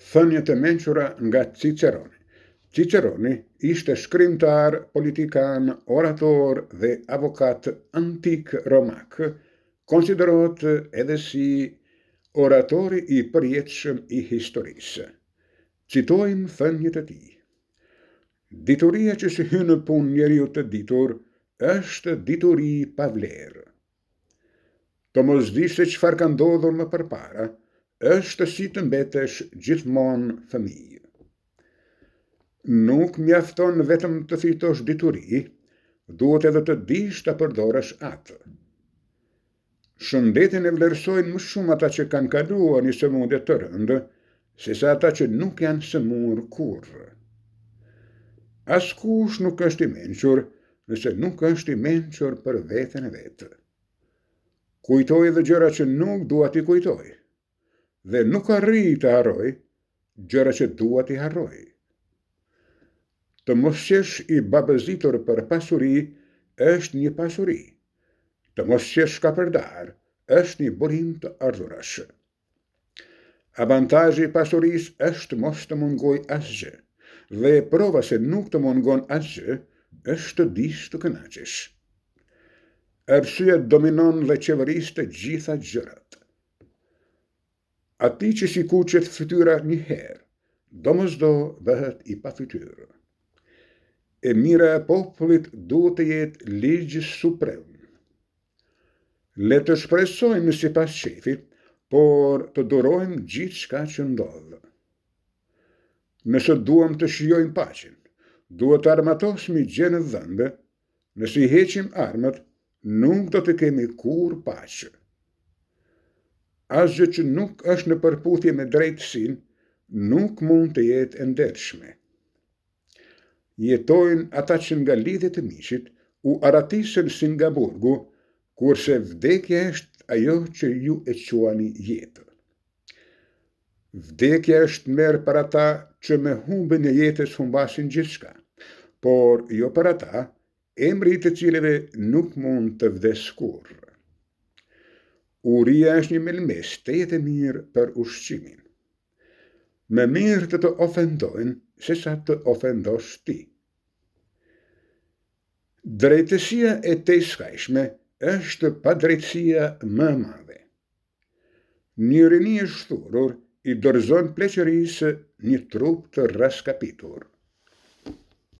Thënjet e mençura nga Ciceroni. Ciceroni ishte shkrimtar, politikan, orator dhe avokat antik romak, konsiderohet edhe si oratori I përjetshëm I historisë. Citojmë thënjet e tij. Dituria që si hyn në punë njeriu të ditur është dituri pa vlerë. Të mos dish se çfarë ka ndodhur më përpara është si të mbetesh gjithmonë fëmijë. Nuk mjafton vetëm të fitosh dituri, duhet edhe të dish ta përdorësh atë. Shëndetin e vlerësojnë më shumë ata që kanë kaluar një sëmundje të rëndë, sesa ata që nuk janë sëmurë kurrë. Askush nuk është I mençur nëse nuk është I mençur për veten e vetë. Kujtoj edhe gjëra që nuk dua t'i kujtoj, dhe nuk arri të harroj gjëra që dua t'i harroj. Të mos qesh I babëzitur për pasuri është një pasuri. Të mos qesh kapërdar është një burim të ardhurash. Avantazhi I pasurisë është mos të mungoj asgjë, dhe prova se nuk të mungon asgjë është të dish të kënaqesh. Arsyeja dominon dhe qeveris të gjitha gjërat. Ati që si kuqet fytyra një herë, domosdo bëhet I pafytyrë. E mira e popullit duhet të jetë ligj suprem. Le të shpresojmë sipas shefit, por të durojmë gjithçka që ndodh. Nëse duam të shijojmë paqen, duhet të armatosmi gjë në dhëmbë. Nëse I heqim armët, nuk do të kemi kur paqe. Asgjë që nuk është në përputhje me drejtësinë nuk mund të jetë e ndershme. Jetojnë ata që nga lidhjet e miqit u aratisën si nga burgu, kurse vdekja është ajo që ju e quani jetë. Vdekja është merr për ata që me humbjen e jetës humbasin gjithçka, por jo për ata, emri I të cilëve nuk mund të vdes kurrë. Uria është një melmes tejet e mirë për ushqimin. Më mirë të ofendojnë sesa të ofendosh ti. Drejtësia e tejskajshme është padrejtësia më e madhe. Një rini e shturur I dorëzon pleqërisë një trup të raskapitur.